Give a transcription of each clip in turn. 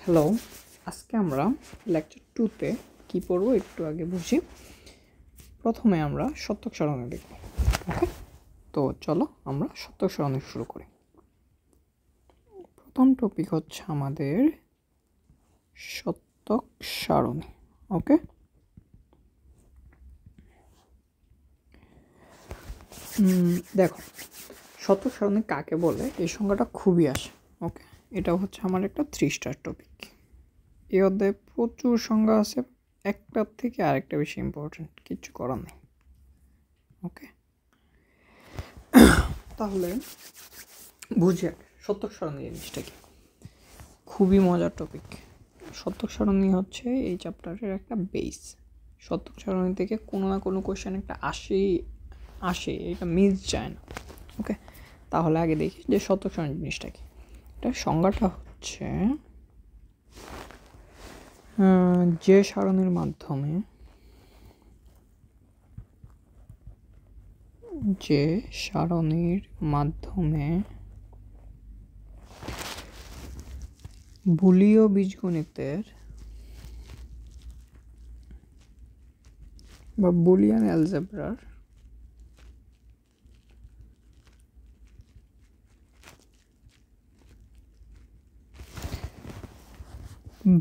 Hello, আজকে আমরা lecture 2তে কী পড়ব একটু আগে বুঝি। প্রথমে আমরা শতক সারণী দেখব। ওকে, তো চলো আমরা শতক সারণী শুরু করি। প্রথম টপিক হচ্ছে আমাদের শতক সারণী। ওকে, দেখো শতক সারণী কাকে বলে এই সংজ্ঞাটা খুবই আসে। ওকে, এটা হচ্ছে আমার একটা 3 স্টার টপিক। এই অধ্যায়ে প্রচুর সংজ্ঞা আছে, একটার থেকে আরেকটা বেশি ইম্পর্টেন্ট, কিচ্ছু করার নেই। ওকে, তাহলে বুঝি আগে শতক সারণী জিনিসটা কি। খুবই মজার টপিক। শতক সারণী হচ্ছে এই চ্যাপ্টারের একটা বেস। শতক সারণী থেকে কোনো না কোনো কোয়েশ্চেন একটা আসে, এটা মিস যায় না। ওকে, তাহলে আগে দেখি যে শতক সারণী জিনিসটা কি। এটা সংজ্ঞাটা হচ্ছে যে সারণীর মাধ্যমে বুলীয় বীজগণিতের বা বুলিয়ান অ্যালজেব্রার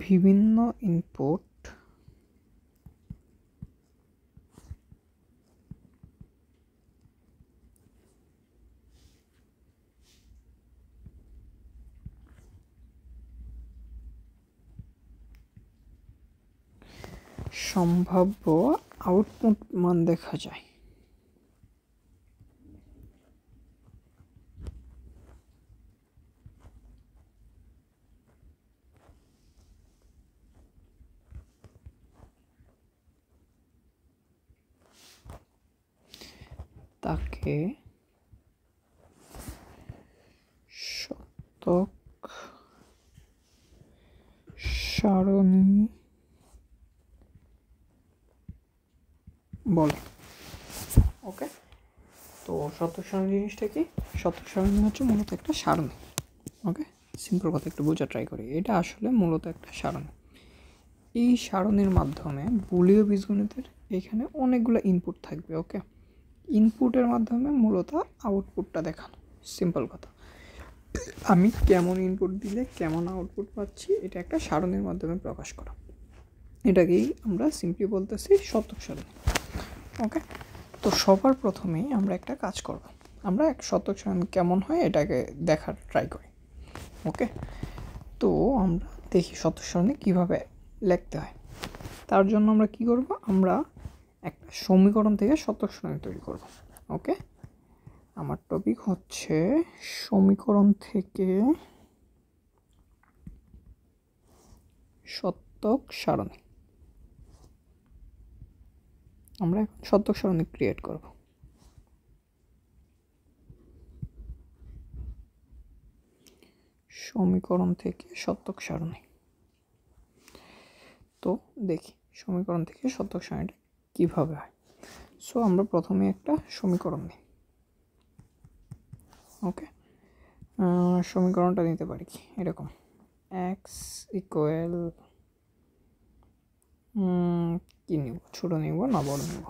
বিভিন্ন ইনপুট সম্ভাব্য আউটপুট মান দেখা যায়। তাকে শতক সারণী বলে। ওকে, তো শতক সারণী জিনিসটা কি? শতক সারণী হচ্ছে মূলত একটা সারণী। ওকে, সিম্পল কথা একটু বোঝা ট্রাই করি। এটা আসলে মূলত একটা সারণী। এই সারণীর মাধ্যমে বুলীয় বীজগণিতের এখানে অনেকগুলো ইনপুট থাকবে। ওকে, ইনপুটের মাধ্যমে মূলত আউটপুটটা দেখানো। সিম্পল কথা, আমি কেমন ইনপুট দিলে কেমন আউটপুট পাচ্ছি এটা একটা সারণীর মাধ্যমে প্রকাশ করা। এটাকেই আমরা সিম্পলি বলতেছি শতক সারণী। ওকে, তো সবার প্রথমেই আমরা একটা কাজ করব, আমরা এক শতক সারণী কেমন হয় এটাকে দেখার ট্রাই করি। ওকে, তো আমরা দেখি শতক সারণী কীভাবে লিখতে হয়। তার জন্য আমরা কি করব, আমরা একটা সমীকরণ থেকে শতক সারণী তৈরি করব। ওকে, আমার টপিক হচ্ছে সমীকরণ থেকে শতক সারণী। আমরা এখন শতক সারণী ক্রিয়েট করব। সমীকরণ থেকে শতক সারণী। তো দেখি সমীকরণ থেকে শতক সারণীটা কীভাবে হয়। সো আমরা প্রথমে একটা সমীকরণ নিই। ওকে, সমীকরণটা নিতে পারি কি এরকম, এক্স ইকুয়াল কী নিব, ছোটো নিব না বড় নিব?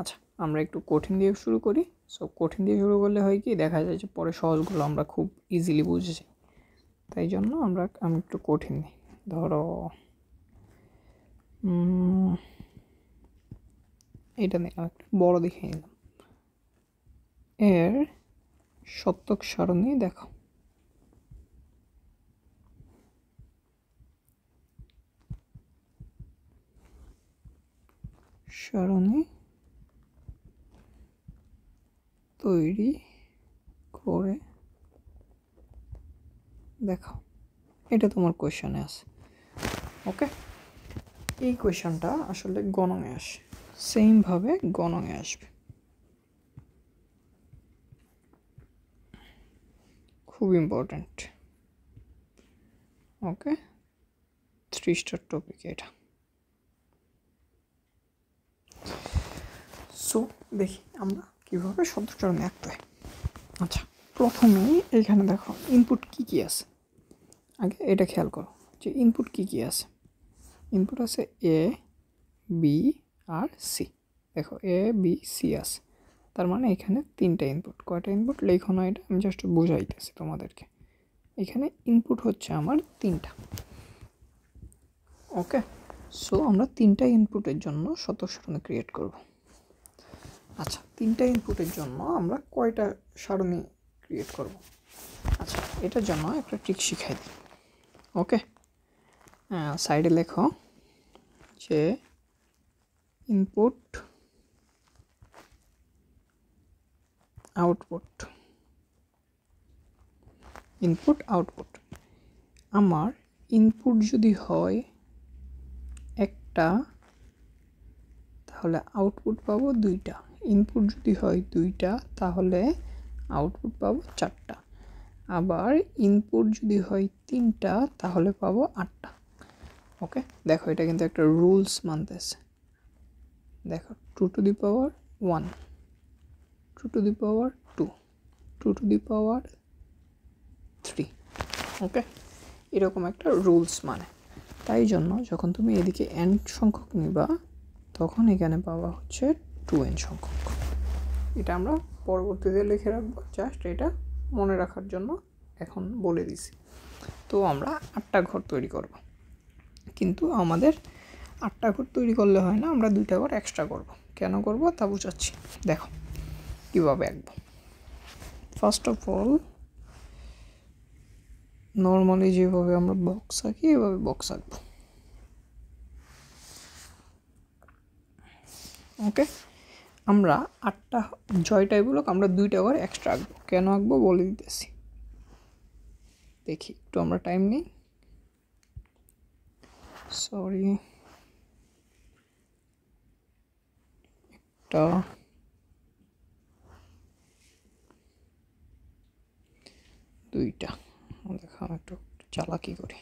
আচ্ছা, আমরা একটু কঠিন দিয়ে শুরু করি। সো কঠিন দিয়ে শুরু করলে হয় কি, দেখা যায় যে পরে সহজগুলো আমরা খুব ইজিলি বুঝে যাই। তাই জন্য আমি একটু কঠিন নিই। ধরো এটা নিলাম, একটা বড় দেখে নিলাম। এর শতক সারণী দেখো। সারণী তৈরি করে দেখো, এটা তোমার কোয়েশ্চনে আছে। ওকে, এই কোয়েশ্চনটা আসলে গণনে আসে, সেমভাবে গণনে আসবে। খুব ইম্পর্ট্যান্ট। ওকে, 3 স্টার টপিক এটা। সো দেখি আমরা কীভাবে শতক সারণী আঁকতে হয়। আচ্ছা, প্রথমেই এখানে দেখো ইনপুট কী কী আছে। আগে এটা খেয়াল করো যে ইনপুট কী কী আছে। ইনপুট আছে এ, বি আর সি। দেখো এ, বি, সি আছে, তার মানে এখানে 3টা ইনপুট। কয়টা ইনপুট লেখো না, এটা আমি জাস্ট বোঝাইতেছি তোমাদেরকে। এখানে ইনপুট হচ্ছে আমার 3টা। ওকে, সো আমরা 3টা ইনপুটের জন্য শতক সারণী ক্রিয়েট করব। আচ্ছা, 3টা ইনপুটের জন্য আমরা কয়টা সারণী ক্রিয়েট করব? আচ্ছা, এটার জন্য একটা ট্রিক শিখাই দিই। ওকে, সাইডে লেখো যে ইনপুট আউটপুট। ইনপুট আউটপুট, আমার ইনপুট যদি হয় একটা তাহলে আউটপুট পাবো 2টা। ইনপুট যদি হয় 2টা তাহলে আউটপুট পাবো 4টা। আবার ইনপুট যদি হয় 3টা তাহলে পাবো 8টা। ওকে, দেখো এটা কিন্তু একটা রুলস মানতেছে। দেখো 2 to the power 1, 2 to the power 2, 2 to the power 3। Okay, এরকম একটা রুলস মানে। তাই জন্য যখন তুমি এদিকে n সংখ্যক নিবা তখন এখানে পাওয়া হচ্ছে 2n সংখ্যক। এটা আমরা পরবর্তীতে লিখে রাখবো, জাস্ট এটা মনে রাখার জন্য এখন বলে দিছি। তো আমরা 8টা ঘর তৈরি করব, কিন্তু আমাদের 8টা ঘর তৈরি করলে হয় না, আমরা 2টা ঘর এক্সট্রা করব। কেন করব তা বুঝাচ্ছি, দেখো কীভাবে আঁকবো। ফার্স্ট অফ অল নর্মালি যেভাবে আমরা বক্স আঁকি এভাবে বক্স আঁকবো। ওকে, আমরা 8টা জয় টাইপগুলো আমরা 2টা ঘর এক্সট্রা আঁকবো। কেন আঁকবো বলে দিতেছি, দেখি একটু আমরা টাইম নিই। সরি, একটা 2টা দেখো একটু চালাকি করি।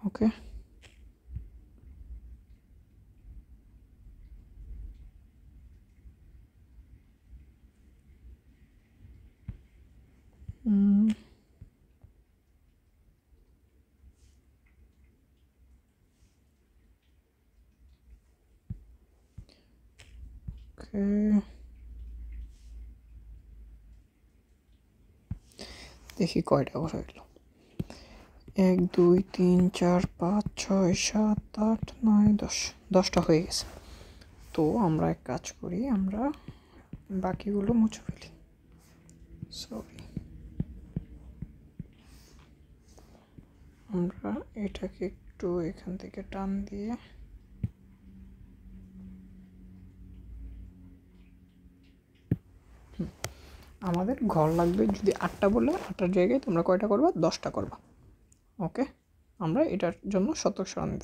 ওকে, দেখি কয়টা ঘর হইল। 1 2 3 4 5 6 7 8 9 10, 10টা হয়ে গেছে। তো আমরা এক কাজ করি, আমরা বাকিগুলো মুছে ফেলি। সরি, আমরা এটাকে একটু এখান থেকে টান দিয়ে আমাদের ঘর লাগবে যদি 8টা, বলে 8টার জায়গায় তোমরা কয়টা করবা? 10টা করবা। ওকে, আমরা এটার জন্য শতক সারণী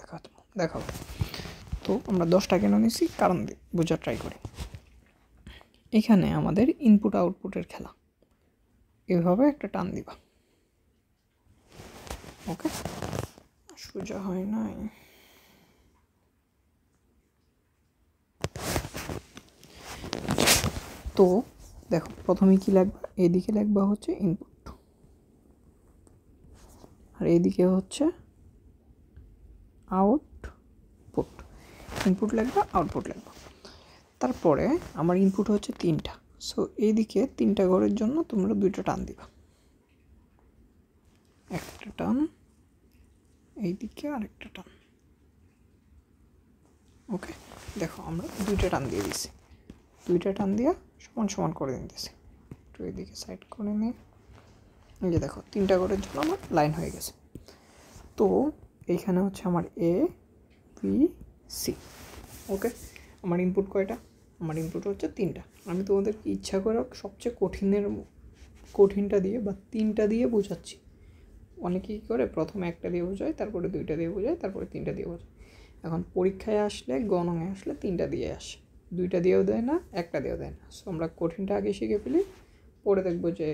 দেখাবো। তো আমরা 10টা কেন নিছি কারণ বোঝা ট্রাই করি। এখানে আমাদের ইনপুট আউটপুটের খেলা, এভাবে একটা টান দিবা। ওকে, সোজা হয় নাই। তো দেখো প্রথমে কি লাগবে, এদিকে লাগবে হচ্ছে ইনপুট আর এদিকে হচ্ছে আউটপুট। ইনপুট লাগবে, আউটপুট লাগবে। তারপরে আমার ইনপুট হচ্ছে 3টা, সো এইদিকে 3টা ঘরের জন্য তোমরা 2টা টান দিবা। একটা টান এইদিকে আর একটা টান। ওকে, দেখো আমরা 2টা টান দিয়ে দিছি। 2টা টান দিয়ে সমান সমান করে দিতেছি। একটু এদিকে সাইড করে নিই। এই যে দেখো 3টা ঘরের জন্য আমার লাইন হয়ে গেছে। তো এইখানে হচ্ছে আমার এ, বি, সি। ওকে, আমার ইনপুট কয়টা? আমার ইনপুট হচ্ছে 3টা। আমি তোমাদেরকে ইচ্ছা করে সবচেয়ে কঠিনটা দিয়ে বা 3টা দিয়ে বোঝাচ্ছি। অনেকে কী করে প্রথমে 1টা দিয়ে বোঝায়, তারপরে 2টা দিয়ে বোঝায়, তারপরে 3টা দিয়ে বোঝায়। এখন পরীক্ষায় আসলে গণনে আসলে 3টা দিয়ে আসে, 2টা দিয়েও দেয় না, 1টা দিয়েও দেয় না। সো আমরা কঠিনটা আগে শিখে ফেলি, পরে দেখবো যে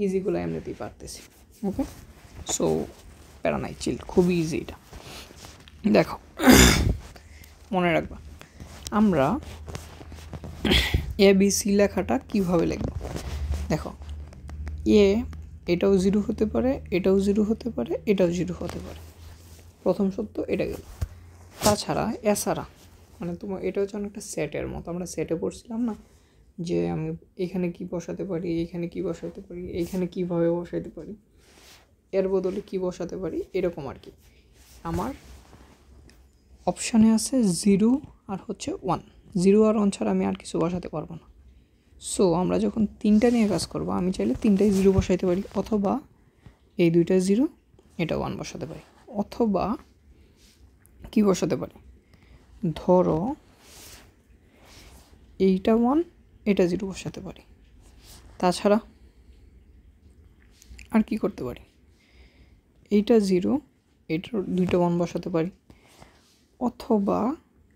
ইজিগুলো এমনিতেই পারতেছি। ওকে, সো প্যারা নাই, চিল, খুবই ইজি এটা। দেখো মনে রাখবা, আমরা ABC লেখাটা কীভাবে লিখব? দেখো এ এটাও 0 হতে পারে, এটাও 0 হতে পারে, এটাও 0 হতে পারে। প্রথম সত্য এটা গেল। তাছাড়া এছাড়া মানে তোমার এটা হচ্ছে অনেকটা সেটের মতো। আমরা সেটে পড়ছিলাম না যে আমি এখানে কি বসাতে পারি, এখানে কি বসাতে পারি, এইখানে কীভাবে বসাতে পারি, এর বদলে কি বসাতে পারি, এরকম আর কি। আমার অপশানে আছে 0 আর হচ্ছে 1। 0 আর 1 ছাড়া আমি আর কিছু বসাতে পারবো না। সো আমরা যখন 3টা নিয়ে কাজ করব, আমি চাইলে 3টাই 0 বসাইতে পারি, অথবা এই 2টা 0 এটা 1 বসাতে পারি, অথবা কি বসাতে পারি, ধরো এইটা 1 এটা 0 বসাতে পারি। তাছাড়া আর কি করতে পারি, এইটা 0 এইটার 2টা 1 বসাতে পারি, অথবা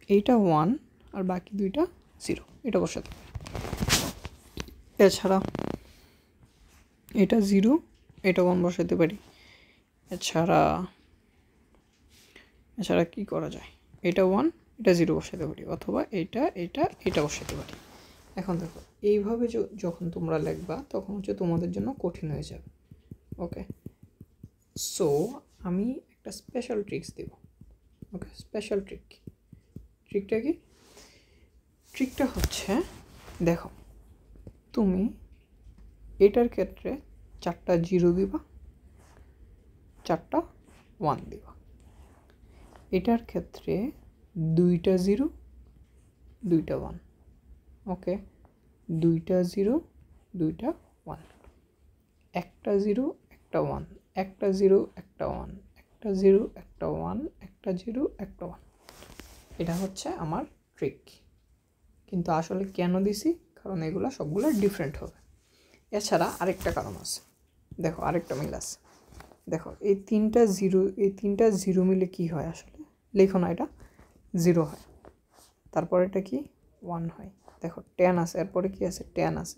এইটা 1 আর বাকি 2টা 0 এটা বসাতে পারি। এছাড়া এটা 0 এটা 1 বসাতে পারি। এছাড়া কি করা যায়, এটা 1 এটা 0 বসাতে পারি, অথবা এটা বসাতে পারি। এখন দেখো এইভাবে যখন তোমরা লিখবা তখন হচ্ছে তোমাদের জন্য কঠিন হয়ে যাবে। ওকে, সো আমি একটা স্পেশাল ট্রিক্স দেব। ওকে, স্পেশাল ট্রিকটা কি? ট্রিকটা হচ্ছে দেখো তুমি এটার ক্ষেত্রে 4টা 0 দিবা, 4টা 1 দিবা। এটার ক্ষেত্রে 2টা 0 2টা 1। ওকে, 2টা 0 2টা 1, একটা 0 একটা 1, একটা 0 একটা 1, একটা 0 একটা 1, একটা 0 একটা 1। এটা হচ্ছে আমার ট্রিক। কিন্তু আসলে কেন দিছি, কারণ এগুলো সবগুলো ডিফারেন্ট হবে। এছাড়া আরেকটা কারণ আছে, দেখো আরেকটা মিল আছে। দেখো এই 3টা 0 মিলে কি হয় আসলে, লেখো না, এটা 0 হয়, তারপর এটা কি 1 হয়। দেখো 10 আছে, এরপরে কি আছে 10 আছে।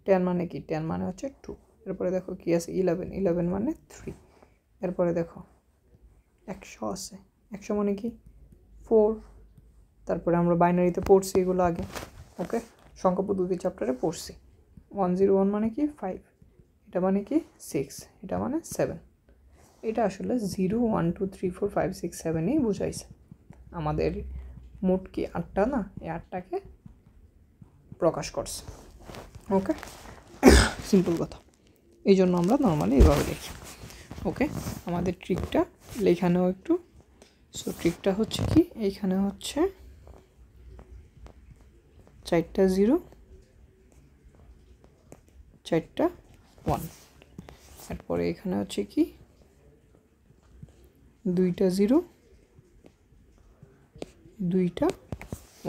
10 মানে কি, 10 মানে হচ্ছে 2। এরপরে দেখো কি আছে 11 মানে 3। এরপরে দেখো 100 আছে, 100 মানে কি 4। তারপরে আমরা বাইনারিতে পড়ছি এগুলো আগে। ওকে, সংখ্যা পদ্ধতি চ্যাপ্টারে পড়ছি। 101 মানে কি 5, এটা মানে কি 6, এটা মানে 7। এটা আসলে 0 1 2 3 4 5 6 7ই বুঝাইছে। আমাদের মোট কি 8টা না, এই 8টাকে প্রকাশ করছে। ওকে, সিম্পল কথা। এই জন্য আমরা নর্মালি এভাবে লিখি। ওকে, আমাদের ট্রিকটা লেখানেও একটু। সো ট্রিকটা হচ্ছে কি, এইখানে হচ্ছে 4টা 0 4টা 1, তারপরে এখানে হচ্ছে কি 2টা 0 2টা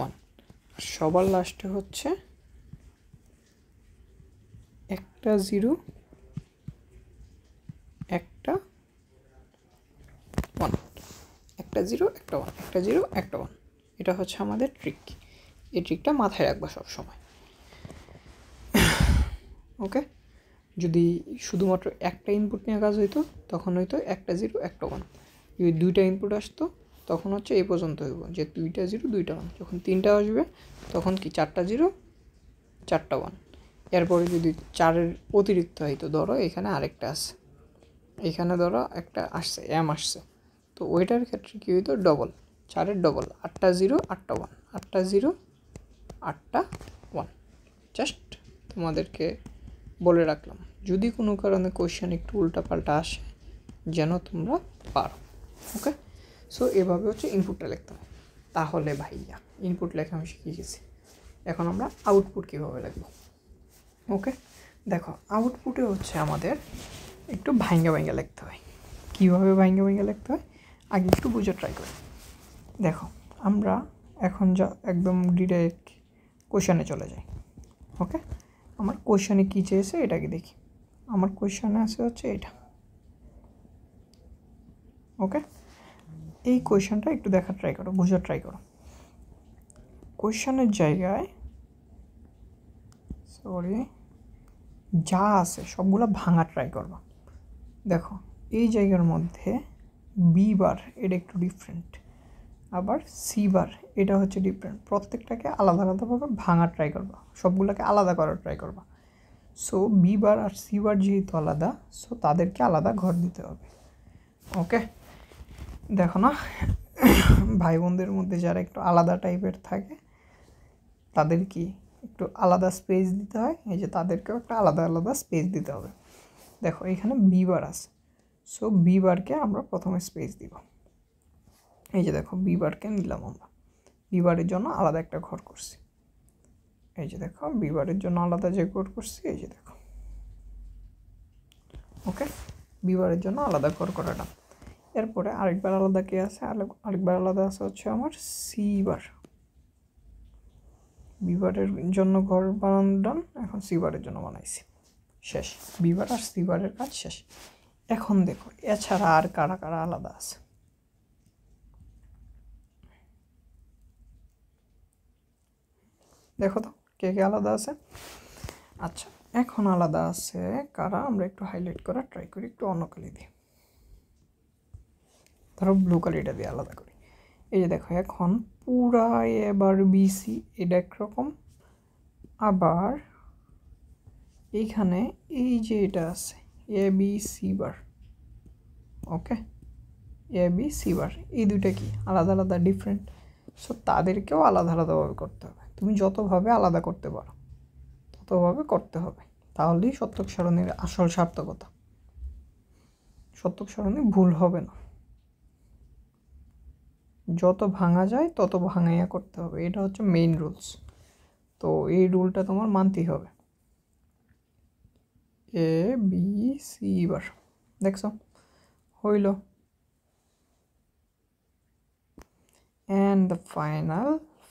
1, আর সবার লাস্টে হচ্ছে একটা 0 একটা 1, একটা 0 একটা 1, একটা 0 একটা 1। এটা হচ্ছে আমাদের ট্রিক। এই ট্রিকটা মাথায় রাখবা সব সময়। ওকে, যদি শুধুমাত্র একটা ইনপুট নিয়ে কাজ হইতো তখন হয়তো একটা 0 একটা 1। যদি 2টা ইনপুট আসতো তখন হচ্ছে এই পর্যন্ত হইব যে 2টা 0 2টা 1। যখন 3টা আসবে তখন কি 4টা 0 4টা 1। এরপরে যদি 4-এর অতিরিক্ত হইতো, ধরো এখানে আরেকটা আছে, এখানে ধরো একটা আসছে আসছে, তো ওইটার ক্ষেত্রে কী হইতো ডবল, 4-এর ডবল, 8টা 0 8টা 1, 8টা 0 8টা 1। জাস্ট তোমাদেরকে বলে রাখলাম, যদি কোনো কারণে কোয়েশ্চেন একটু উল্টাপাল্টা আসে যেন তোমরা পারো। ওকে, সো এভাবে হচ্ছে ইনপুটটা লিখতে হবে। তাহলে ভাইয়া ইনপুট লেখা আমি শিখে গেছি, এখন আমরা আউটপুট কীভাবে লিখব। ওকে, দেখো আউটপুটে হচ্ছে আমাদের একটু ভাঙ্গা লিখতে হয়। কীভাবে ভাঙ্গা লিখতে হয় আগে একটু বুঝে ট্রাই করি। দেখো আমরা এখন যা একদম ডিরেক্ট কোয়েশ্চেনে চলে যাই। ওকে, আমার কোয়েশ্চেনে কী চেয়েছে এটাকে দেখি। আমার কোয়েশ্চেনে আছে হচ্ছে এটা। ওকে, এই কোয়েশ্চেনটা একটু দেখার ট্রাই করো, বোঝার ট্রাই করো। কোয়েশ্চেনের জায়গায় যা আছে সবগুলো ভাঙা ট্রাই করবা। দেখো এই জায়গার মধ্যে বি বার এটা একটু ডিফারেন্ট, আবার সি বার, এটা হচ্ছে ডিফারেন্ট। প্রত্যেকটাকে আলাদা আলাদাভাবে ভাঙার ট্রাই করবা, সবগুলোকে আলাদা করার ট্রাই করবা। সো বি বার আর সি বার যেহেতু আলাদা, সো তাদেরকে আলাদা ঘর দিতে হবে। ওকে, দেখো না ভাই বোনদের মধ্যে যারা একটু আলাদা টাইপের থাকে তাদের কি একটু আলাদা স্পেস দিতে হয়, এই যে তাদেরকেও একটা আলাদা আলাদা স্পেস দিতে হবে। দেখো এখানে বি বার আছে, সো বি বারকে আমরা প্রথমে স্পেস দিব। এই যে দেখো বি বারকে নিলাম আমরা, বি বারের জন্য আলাদা একটা ঘর করছি। এই যে দেখো বি বারের জন্য আলাদা যে ঘর করছি, এই যে দেখো। ওকে, বি বারের জন্য আলাদা ঘর করাটা। এরপরে আরেকবার আলাদা কে আছে, আরেকবার আলাদা আছে হচ্ছে আমার সি বার। বি বারের জন্য ঘর বানানো ডান, এখন সি বারের জন্য বানাইছি, শেষ। বি বার আর সি বারের কাজ শেষ। এখন দেখো এছাড়া আর কারা কারা আলাদা আছে। দেখো তো কে কে আলাদা আছে। আচ্ছা, এখন আলাদা আছে কারা, আমরা একটু হাইলাইট করার ট্রাই করি, একটু অন্য কালি দিই, ধরো ব্লু কালিটা দিয়ে আলাদা করি। এই যে দেখো এখন পুরা এবার বিসি এটা একরকম, আবার এইখানে এই যে এটা আছে A B C bar. Okay, A B C বার, এই দুইটা কি আলাদা আলাদা ডিফারেন্ট, সো তাদেরকেও আলাদা আলাদাভাবে করতে হবে। তুমি যতভাবে আলাদা করতে পারো ততভাবে করতে হবে, তাহলেই সত্যক সারণীর আসল সার্থকতা। সত্যক সারণী ভুল হবে না, যত ভাঙা যায় তত ভাঙাইয়া করতে হবে, এটা হচ্ছে মেইন রুলস। তো এই রুলটা তোমার মানতেই হবে। এ বি সি বার, দেখছো হইল। অ্যান্ড দ্য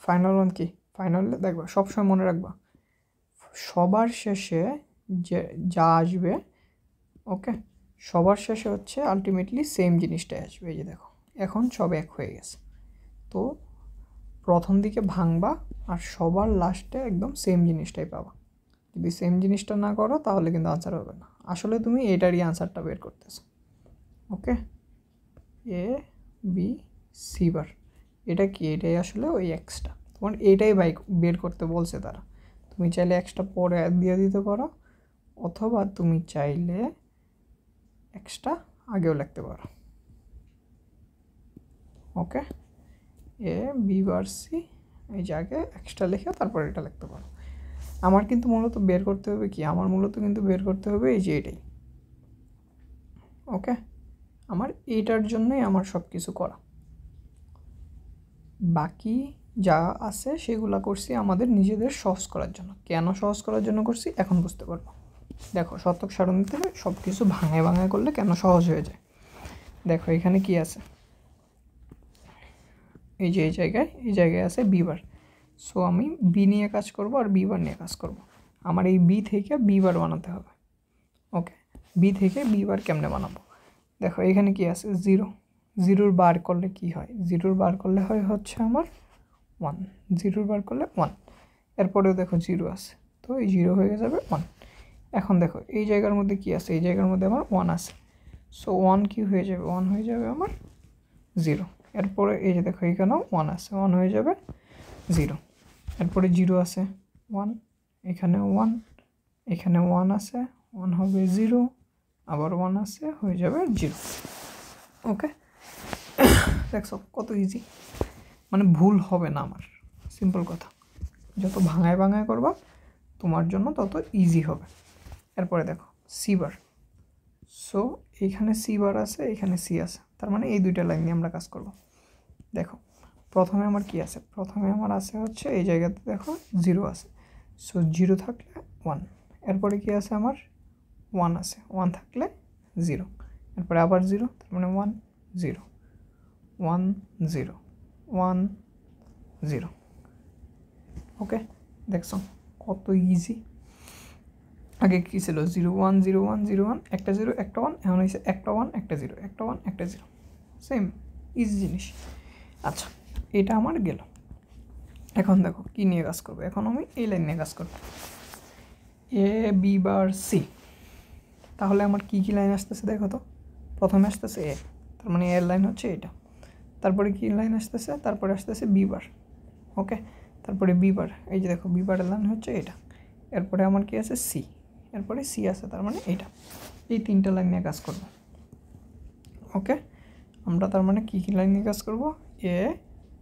ফাইনাল ওয়ান কি, ফাইনাল দেখবা সবসময় মনে রাখবা সবার শেষে যে যা আসবে, ওকে, সবার শেষে হচ্ছে আলটিমেটলি সেম জিনিসটাই আসবে। এই যে দেখো এখন সব এক হয়ে গেছে, তো প্রথম দিকে ভাঙবা আর সবার লাস্টে একদম সেম জিনিসটাই পাবা। যদি সেম জিনিসটা না করো তাহলে কিন্তু আনসার হবে না, আসলে তুমি এটারই আনসারটা বের করতেছো। ওকে, এ বি সি বার, এটা কি, এটাই আসলে ওই এক্সটা, তোমার এইটাই বের করতে বলছে তারা। তুমি চাইলে এক্সট্রা পরে দিয়ে দিতে পারো, অথবা তুমি চাইলে এক্সট্রা আগেও লিখতে পারো। ওকে, এ বি বার সি, এই যে আগে এক্সট্রা লিখে তারপর এটা লিখতে পারো। আমার কিন্তু মূলত বের করতে হবে কি, আমার মূলত কিন্তু বের করতে হবে এই যে এটাই। ওকে, আমার এইটার জন্যই আমার সব কিছু করা, বাকি যা আছে সেগুলো করছি আমাদের নিজেদের সহজ করার জন্য। কেন সহজ করার জন্য করছি এখন বুঝতে পারবো। দেখো শতক সারণীতে সব কিছু ভাঙায় ভাঙায় করলে কেন সহজ হয়ে যায়। দেখো এখানে কি আছে, এই যে এই জায়গায় আছে বি বার, সো আমি বি নিয়ে কাজ করব আর বি বার নিয়ে কাজ করব। আমার এই বি থেকে বি বার বানাতে হবে। ওকে, বি থেকে বি বার কেমনে বানাবো, দেখো এখানে কি আছে জিরো, জিরোর বার করলে কি হয়, জিরোর বার করলে হয় হচ্ছে আমার 1, জিরোর বার করলে 1, এরপরেও দেখো জিরো আছে, তো এই জিরো হয়ে যাবে 1। এখন দেখো এই জায়গার মধ্যে কি আছে, এই জায়গার মধ্যে আমার 1 আছে, সো 1 কি হয়ে যাবে, 1 হয়ে যাবে আমার 0। এরপরে এই যে দেখো এখানেও 1 আছে, 1 হয়ে যাবে 0। এরপরে 0 আছে 1, এখানেও 1, এখানে 1 আছে, 1 হবে 0, আবার 1 আছে, হয়ে যাবে 0। ওকে, দেখছো কত ইজি, মানে ভুল হবে না আমার, সিম্পল কথা। যত ভাঙায় ভাঙায় করবা তোমার জন্য তত ইজি হবে। এরপরে দেখো সি বার, সো এইখানে সি বার আছে, এখানে সি আছে, তার মানে এই দুইটা লাইন নিয়ে আমরা কাজ করব। দেখো প্রথমে আমার কি আছে, প্রথমে আমার আছে হচ্ছে এই জায়গাতে দেখো 0 আছে, সো 0 থাকলে 1, এরপরে কি আছে আমার 1 আছে, 1 থাকলে 0, এরপরে আবার 0, তার মানে 1 0 1 0 1 0। ওকে, দেখছো কত ইজি। আগে কী ছিল 0 1 0 1 0 1, একটা 0 একটা 1, এখন হয়েছে একটা 1 একটা 0, একটা 1 একটা 0, সেম ইজি জিনিস। আচ্ছা, এটা আমার গেল। এখন দেখো কী নিয়ে কাজ করবো, এখন আমি এই লাইন নিয়ে কাজ করবো, এ বি বার সি। তাহলে আমার কী কী লাইন আসতেছে দেখো তো, প্রথমে আসতেছে এ, তার মানে এর লাইন হচ্ছে এটা, তারপরে কি লাইন আসতেছে, তারপরে আসতেছে বি বার। ওকে, তারপরে বি বার, এই যে দেখো বি বারের লাইন হচ্ছে এটা। এরপরে আমার কি আছে সি, এরপরে সি আছে, তার মানে এইটা। এই তিনটা লাইন নিয়ে কাজ করব। ওকে, আমরা তার মানে কী কী লাইন নিয়ে কাজ করব, এ,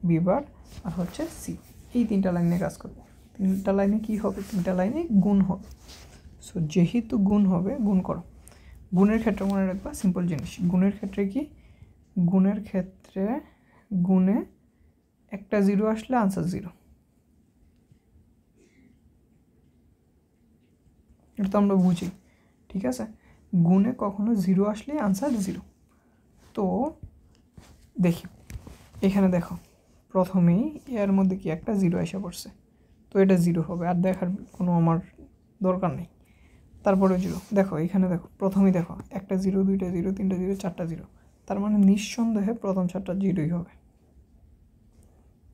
বি বার আর হচ্ছে সি, এই তিনটা লাইন নিয়ে কাজ করব। তিনটা লাইনে কি হবে, তিনটা লাইনে গুণ হবে। সো যেহেতু গুণ হবে, গুণ করো। গুণের ক্ষেত্রে মনে রাখবা সিম্পল জিনিস, গুণের ক্ষেত্রে কি, গুণের ক্ষেত্রে গুণে একটা জিরো আসলে আনসার জিরো, এটা তো আমরা বুঝি, ঠিক আছে। গুণে কখনো জিরো আসলে আনসার জিরো। তো দেখি এখানে দেখো, প্রথমেই এর মধ্যে কি একটা জিরো এসে পড়ছে, তো এটা জিরো হবে, আর দেখার কোনো আমার দরকার নেই। তারপরে জিরো, দেখো এখানে দেখো, প্রথমেই দেখো একটা জিরো, দুইটা জিরো, তিনটা জিরো, চারটা জিরো, তার মানে নিঃসন্দেহে প্রথম চারটা জিরোই হবে।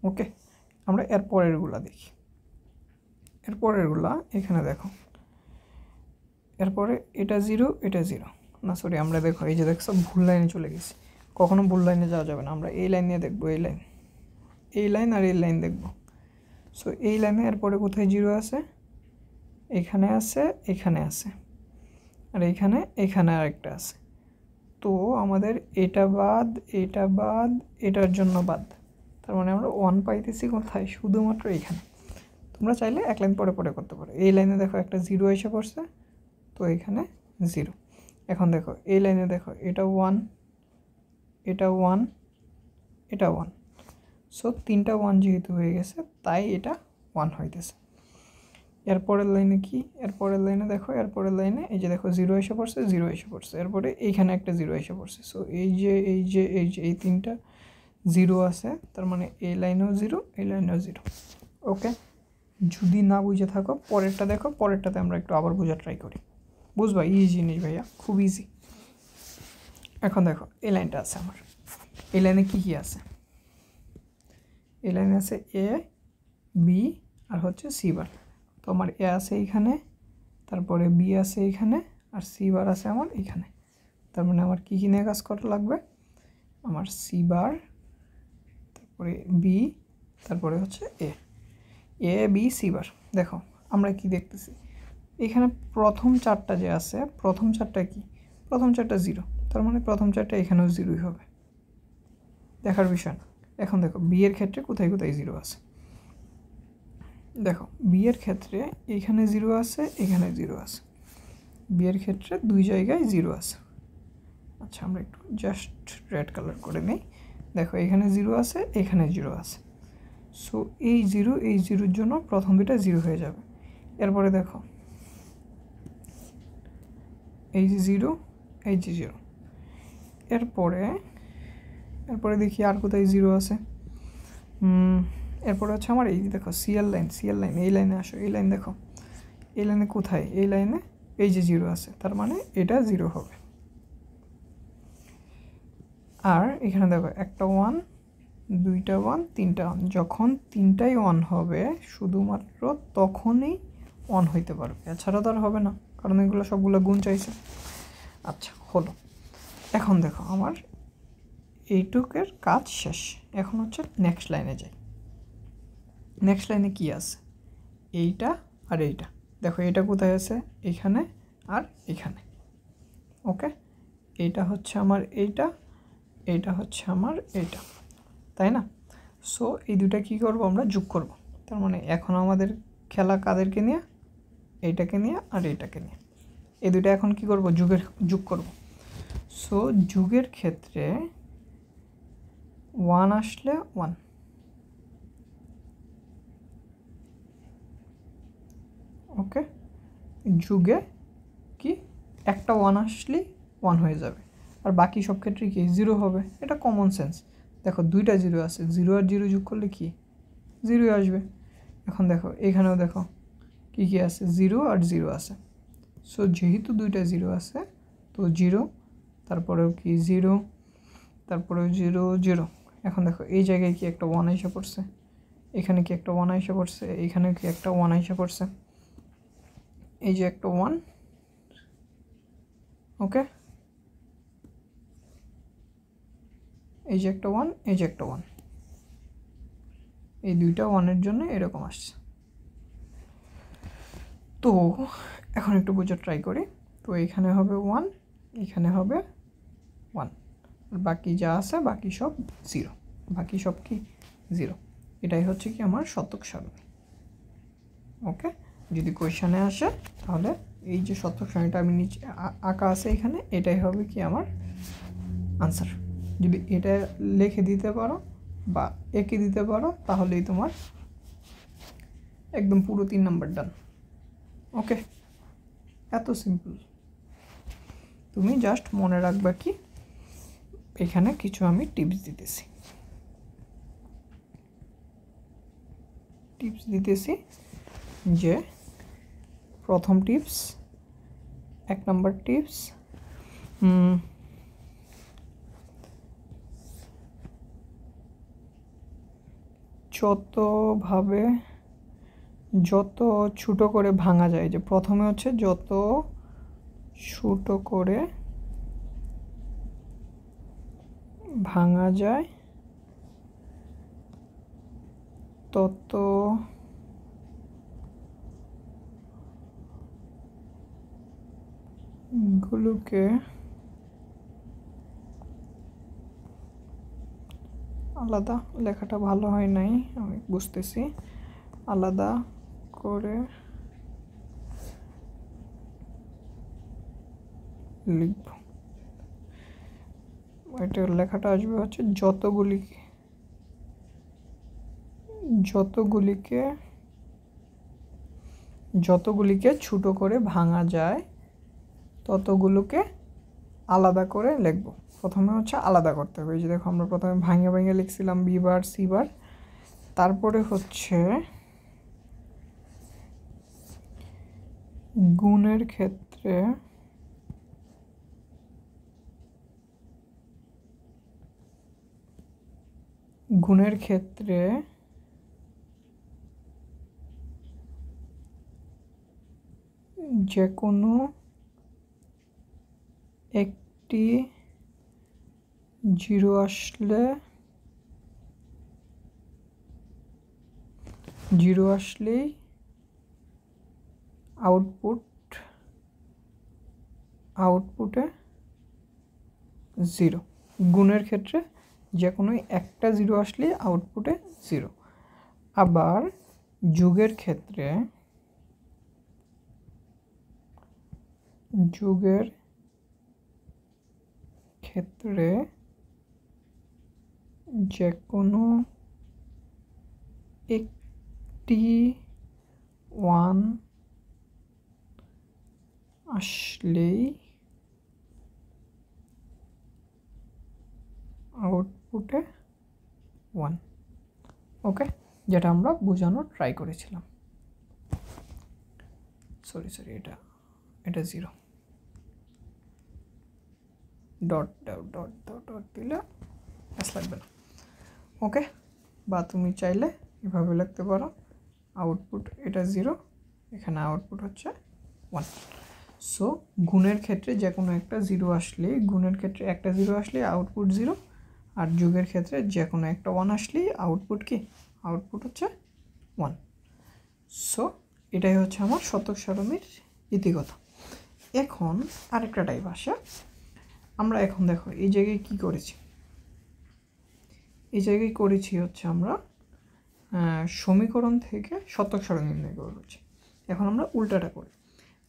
ওকে, আমরা এর পরেরগুলা দেখি। এর পরেরগুলা এখানে দেখো, এরপরে এটা জিরো, এটা জিরো, না সরি, আমরা দেখো এই যে দেখছো ভুল লাইনে চলে গেছি। কখনো ভুল লাইনে যাওয়া যাবে না, আমরা এই লাইন নিয়ে দেখবো, এই লাইন, এই লাইন আর এই লাইন দেখবো। সো এই লাইনে এরপরে কোথায় জিরো আছে, এখানে আছে, এখানে আছে, আর এখানে এখানে আরেকটা আছে। তো আমাদের এটা বাদ, এটা বাদ, এটার জন্য বাদ, তার মানে আমরা ওয়ান পাইতেছি কোথায়, শুধুমাত্র এইখানে। তোমরা চাইলে এক লাইন পরে পরে করতে পারো। এই লাইনে দেখো একটা জিরো এসে পড়ছে, তো এখানে জিরো। এখন দেখো এই লাইনে দেখো, এটা ওয়ান, এটা ওয়ান, এটা ওয়ান। সো তিনটা ওয়ান যেহেতু হয়ে গেছে, তাই এটা ওয়ান হইতেছে। এরপরের লাইনে কি, এরপরের লাইনে দেখো, এরপরের লাইনে এই যে দেখো জিরো এসে পড়ছে, জিরো এসে পড়ছে, এরপরে এইখানে একটা জিরো এসে পড়ছে। সো এই যে এই যে এই যে এই তিনটা জিরো আছে, তার মানে এই লাইনেও জিরো, এই লাইনেও জিরো। ওকে, যদি না বুঝে থাকো পরেরটা দেখো, পরেরটাতে আমরা একটু আবার বোঝা ট্রাই করি। বুঝবা, ইজি জিনিস ভাইয়া, খুব ইজি। এখন দেখো এই লাইনটা আছে আমার, এই লাইনে কী কী আছে, এই লাইনে আছে এ, বি আর হচ্ছে সি বার। তো আমার এ আছে এইখানে, তারপরে বি আছে এইখানে, আর সি বার আছে আমার এইখানে। তার মানে আমার কী কী নিয়ে কাজ করা লাগবে, আমার সি বার, তারপরে বি, তারপরে হচ্ছে এ, এ বি সি বার। দেখো আমরা কি দেখতেছি, এখানে প্রথম চারটা যে আছে, প্রথম চারটা কি, প্রথম চারটা জিরো, তার মানে প্রথম চারটা এখানেও জিরোই হবে, দেখার বিষয় না। এখন দেখো বি এর ক্ষেত্রে কোথায় কোথায় জিরো আছে, দেখো বি এর ক্ষেত্রে এখানে জিরো আছে, এখানে জিরো আছে, বি এর ক্ষেত্রে দুই জায়গায় জিরো আছে। আচ্ছা আমরা একটু জাস্ট রেড কালার করে নিই। দেখো এখানে জিরো আছে, এখানে জিরো আছে। সো এই জিরো, এই জিরোর জন্য প্রথম দুটা জিরো হয়ে যাবে। এরপরে দেখো এই যে জিরো, এই যে জিরো, এরপরে এরপরে দেখি আর কোথায় জিরো আছে। এরপরে হচ্ছে আমার এই দেখো সিএল লাইন, সিএল লাইন, এই লাইনে আসো, এই লাইন দেখো, এই লাইনে কোথায়, এই লাইনে এই যে জিরো আছে, তার মানে এটা জিরো হবে। আর এখানে দেখো একটা ওয়ান, দুইটা ওয়ান, তিনটা ওয়ান, যখন তিনটাই ওয়ান হবে শুধুমাত্র তখনই ওয়ান হইতে পারবে, এছাড়া তো আর হবে না, কারণ এগুলো সবগুলো গুণ চাইছে। আচ্ছা হলো, এখন দেখো আমার এইটুকের কাজ শেষ। এখন হচ্ছে নেক্সট লাইনে যাই। নেক্সট লাইনে কি আছে, এইটা আর এইটা। দেখো এটা কোথায় আছে, এইখানে আর এইখানে। ওকে, এইটা হচ্ছে আমার এইটা, এইটা হচ্ছে আমার এইটা, তাই না। সো এই দুটা কী করবো, আমরা যোগ করব। তার মানে এখন আমাদের খেলা কাদেরকে নিয়ে, এইটাকে নিয়ে আর এইটাকে নিয়ে। এই দুটো এখন কি করব, যোগ করব। সো যোগের ক্ষেত্রে ওয়ান আসলে ওয়ান, ওকে, যুগে কি একটা ওয়ান আসলেই ওয়ান হয়ে যাবে, আর বাকি সব ক্ষেত্রে কি জিরো হবে, এটা কমন সেন্স। দেখো দুইটা জিরো আছে, জিরো আর জিরো যোগ করলে কি জিরোই আসবে। এখন দেখো এখানেও দেখো কী কী আছে, জিরো আর জিরো আছে। সো যেহেতু দুইটা জিরো আছে, তো জিরো, তারপরেও কি জিরো, তারপরেও জিরো জিরো। এখন দেখো এই জায়গায় কি একটা ওয়ান এসে পড়ছে, এখানে কি একটা ওয়ান এসে পড়ছে, এখানে কি একটা ওয়ান এসে পড়ছে, এই যে একটা ওয়ান। ওকে, এই যে একটা 1, এই যে একটা 1, এই দুইটা 1-এর জন্য এরকম আসছে। তো এখন একটু বোঝার ট্রাই করি। তো এখানে হবে 1, এখানে হবে 1, আর বাকি যা আছে বাকি সব 0, বাকি সব কি 0। এটাই হচ্ছে কি আমার শতক সারণী। ওকে, যদি কোয়েশ্চানে আসে তাহলে এই যে শতক সারণীটা আমি নিচে আঁকা আছে এখানে, এটাই হবে কি আমার আনসার। যদি এটা লিখে দিতে পারো বা এঁকে দিতে পারো তাহলেই তোমার একদম পুরো 3 নাম্বার ডান। ওকে, এত সিম্পল। তুমি জাস্ট মনে রাখবা কি এখানে কিছু আমি টিপস দিতেছি যে প্রথম টিপস, 1 নাম্বার টিপস, যত ছোট করে ভাঙা যায়, যে প্রথমে হচ্ছে যত ছোট করে ভাঙা যায় তত গুলোকে আলাদা, লেখাটা ভালো হয় নাই আমি বুঝতেছি, আলাদা করে লিখব। এটার লেখাটা আসবে হচ্ছে যতগুলিকে ছোট করে ভাঙা যায় ততগুলোকে আলাদা করে লিখব। প্রথমে হচ্ছে আলাদা করতে হবে। এই যে দেখো আমরা প্রথমে ভাঙে লিখছিলাম বি বার সি বার, তারপরে হচ্ছে গুণের ক্ষেত্রে যে কোনো একটি 0 আসলেই আউটপুটে 0। গুণের ক্ষেত্রে যে কোনো একটা 0 আসলেই আউটপুটে 0। আবার যোগের ক্ষেত্রে যে কোনো একটি 1 আসলেই আউটপুটে 1। ওকে, যেটা আমরা বোঝানোর ট্রাই করেছিলাম। সরি এটা 0, ডট দিলে লাগবে না। ওকে, বা তুমি চাইলে এভাবে লিখতে পারো, আউটপুট এটা 0, এখানে আউটপুট হচ্ছে 1। সো গুণের ক্ষেত্রে যে কোনো একটা 0 আসলে, গুণের ক্ষেত্রে একটা 0 আসলে আউটপুট 0, আর যোগের ক্ষেত্রে যে কোনো একটা 1 আসলেই আউটপুট কি, আউটপুট হচ্ছে 1। সো এটাই হচ্ছে আমার শতক সারণীর ইতিকথা। এখন আরেকটা টাইপ আসে। আমরা এখন দেখো এই জায়গায় কি করেছি, এই জায়গায় করেছি হচ্ছে আমরা সমীকরণ থেকে শতক সারণী নির্ণয় করেছি। এখন আমরা উল্টাটা করি,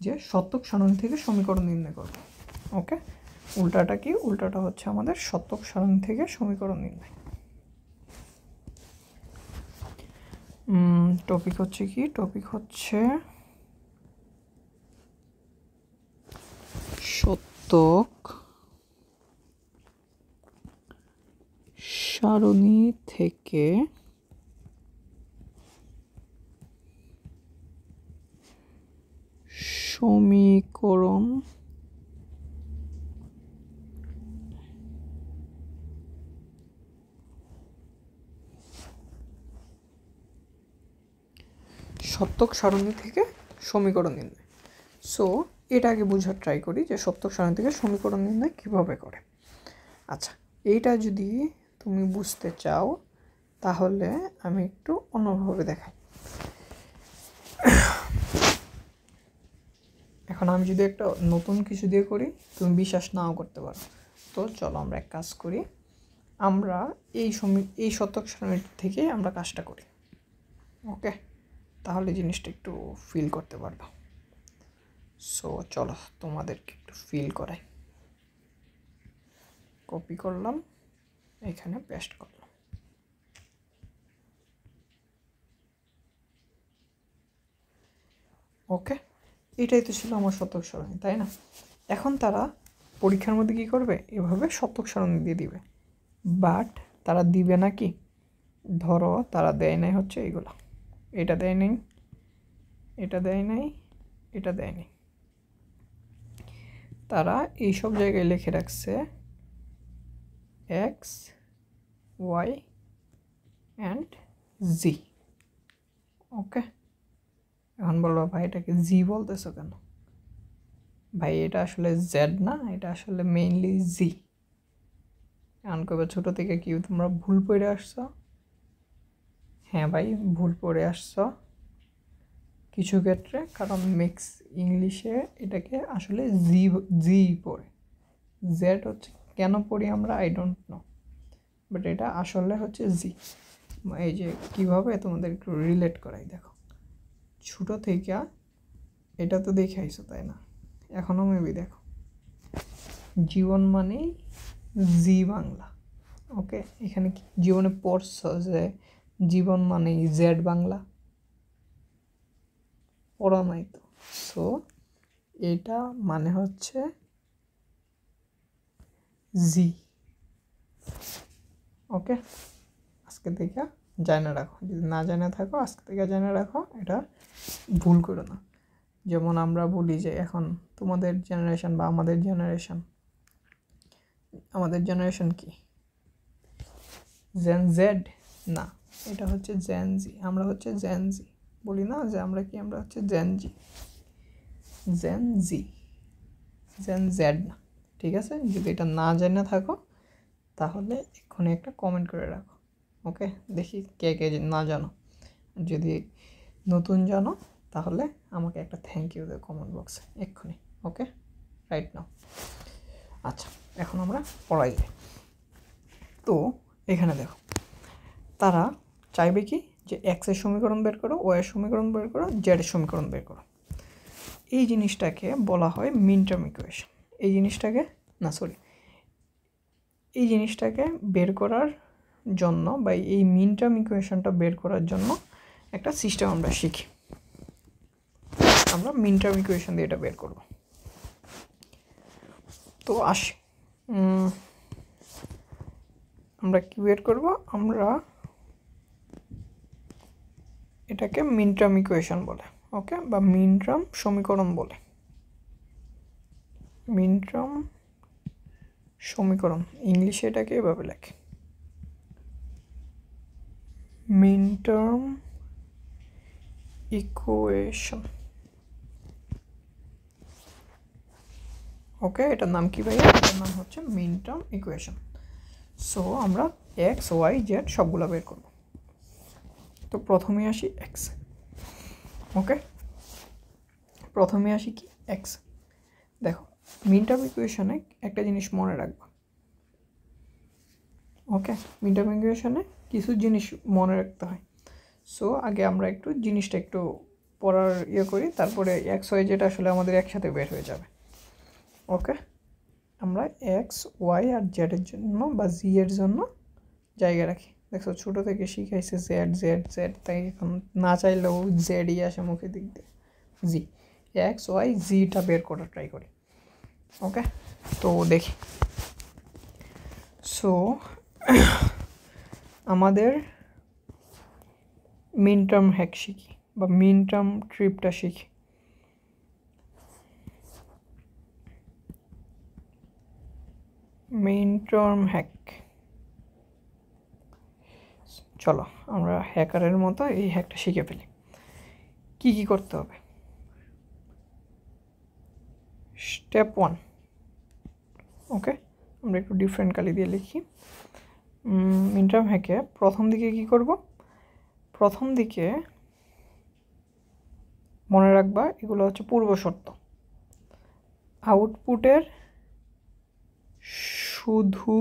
যে শতক সারণী থেকে সমীকরণ নির্ণয় করব। ওকে, উল্টাটা কি, উল্টাটা হচ্ছে আমাদের শতক সারণী থেকে সমীকরণ নির্ণয়। টপিক হচ্ছে কি, টপিক হচ্ছে শতক সারণী থেকে সমীকরণ শতক সারণী থেকে সমীকরণ নির্ণয়। সো এটা আগে বোঝার ট্রাই করি যে শতক সারণী থেকে সমীকরণ নির্ণয় কীভাবে করে। আচ্ছা, এইটা যদি তুমি বুঝতে চাও তাহলে আমি একটু অন্যভাবে দেখাই। এখন আমি যদি একটা নতুন কিছু দিয়ে করি তুমি বিশ্বাস নাও করতে পারো। তো চলো আমরা এক কাজ করি, আমরা এই শতক সারণী থেকে আমরা কাজটা করি। ওকে, তাহলে জিনিসটা একটু ফিল করতে পারবো। সো চলো তোমাদেরকে একটু ফিল করাই। কপি করলাম, এখানে পেস্ট করলাম। ওকে, এটাই তো ছিল আমার শতক সারণী, তাই না? এখন তারা পরীক্ষার মধ্যে কী করবে, এভাবে শতক সারণী দিয়ে দিবে, বাট তারা দিবে না কি, ধরো তারা দেয় নাই হচ্ছে এইগুলো, এটা দেয় নাই, এটা দেয় নাই, এটা দেয় নাই। তারা এইসব জায়গায় লিখে রাখছে এক্স, ওয়াই অ্যান্ড জি। ওকে, এখন বলবো ভাই এটাকে জি বলতেছো কেন? ভাই এটা আসলে জেড না, এটা আসলে মেইনলি জি। এখন কবে ছোটো থেকে কি তোমরা ভুল পড়ে আসছো? হ্যাঁ ভাই, ভুল পড়ে আসছো কিছু ক্ষেত্রে, কারণ মিক্স ইংলিশে এটাকে আসলে জি জি পড়ে, জেড হচ্ছে কেন পড়ি আমরা আই ডোন্ট নো, বাট এটা আসলে হচ্ছে জি। এই যে কীভাবে তোমাদের একটু রিলেট করাই, দেখো ছোটো থেকে এটা তো দেখে আইছো তাই না, এখনও মেবি দেখো জীবন মানেই জি বাংলা। ওকে, এখানে কি জীবনে পড়ছো যে জীবন মানেই জেড বাংলা? পড়া নাই তো। সো এটা মানে হচ্ছে জি। ওকে, আজকে থেকে জানা রাখো, যদি না জানা থাকো আজকে থেকে জানা রাখো, এটা ভুল করো না। যেমন আমরা বলি যে এখন তোমাদের জেনারেশন বা আমাদের জেনারেশন কি জেন জেড না, এটা হচ্ছে জেন জি, আমরা হচ্ছে জেন জি বলি না, যে আমরা কি, আমরা হচ্ছে জেন জি, জেন জি, জেন জেড না। ঠিক আছে, যদি এটা না জেনে থাকো তাহলে এক্ষুনি একটা কমেন্ট করে রাখো। ওকে, দেখি কে কে না জানো, যদি নতুন জানো তাহলে আমাকে একটা থ্যাংক ইউ দেয় কমেন্ট বক্সে এক্ষুনি। ওকে, রাইট নাও। আচ্ছা, এখন আমরা পড়াই যাই। তো এখানে দেখো তারা চাইবে কি, যে এক্সের সমীকরণ বের করো, ওয়ের সমীকরণ বের করো, জেডের সমীকরণ বের করো। এই জিনিসটাকে বলা হয় মিন টার্ম ইকুয়েশন। এই জিনিসটাকে এই জিনিসটাকে বের করার জন্য বা এই মিন টার্ম ইকুয়েশনটা বের করার জন্য একটা সিস্টেম আমরা শিখি। আমরা মিন টার্ম ইকুয়েশন দিয়ে এটা বের করব। তো আসি, আমরা কি বের করব, আমরা এটাকে মিন টার্ম ইকুয়েশন বলে। ওকে, বা মিন টার্ম সমীকরণ বলে। মিন টার্ম সমীকরণ ইংলিশে এটাকে এভাবে লেখে, মিন টার্ম ইকুয়েশন। ওকে, এটার নাম কি ভাইয়া? এটার নাম হচ্ছে মিন টার্ম ইকুয়েশন। সো আমরা এক্স, ওয়াই, জেড সবগুলো বের করব। তো প্রথমে আসি এক্স। ওকে, প্রথমে আসি কি এক্স। দেখো মিন টার্ম ইকুয়েশনে একটা জিনিস মনে রাখবা। ওকে, মিন টার্ম ইকুয়েশনে কিছু জিনিস মনে রাখতে হয়। সো আগে আমরা একটু জিনিসটা একটু পড়ার করি, তারপরে এক্স ওয়াই যেটা আসলে আমাদের একসাথে বের হয়ে যাবে। ওকে, আমরা এক্স, ওয়াই আর জেডের জন্য বা জি এর জন্য জায়গা রাখি। দেখো ছোটো থেকে শিখাইছে জেড জেড জেড, তাই এখন না চাইলেও জেডই আসে মুখের দিক দিয়ে। জি, এক্স ওয়াই জিটা বের করার ট্রাই করি। ওকে, তো দেখি। সো আমাদের মিন টার্ম হ্যাক শিখি বা মিন টার্ম ট্রিপটা শিখি। মিন টার্ম হ্যাক, চলো আমরা হ্যাকারের মতো এই হ্যাকটা শিখে ফেলি। কি কি করতে হবে? স্টেপ 1। ওকে, আমরা একটু ডিফারেন্ট কালি দিয়ে লিখি। মিনটার্ম হ্যাকে প্রথম দিকে কি করব, প্রথম দিকে মনে রাখবা এগুলো হচ্ছে পূর্ব শর্ত। আউটপুটের শুধু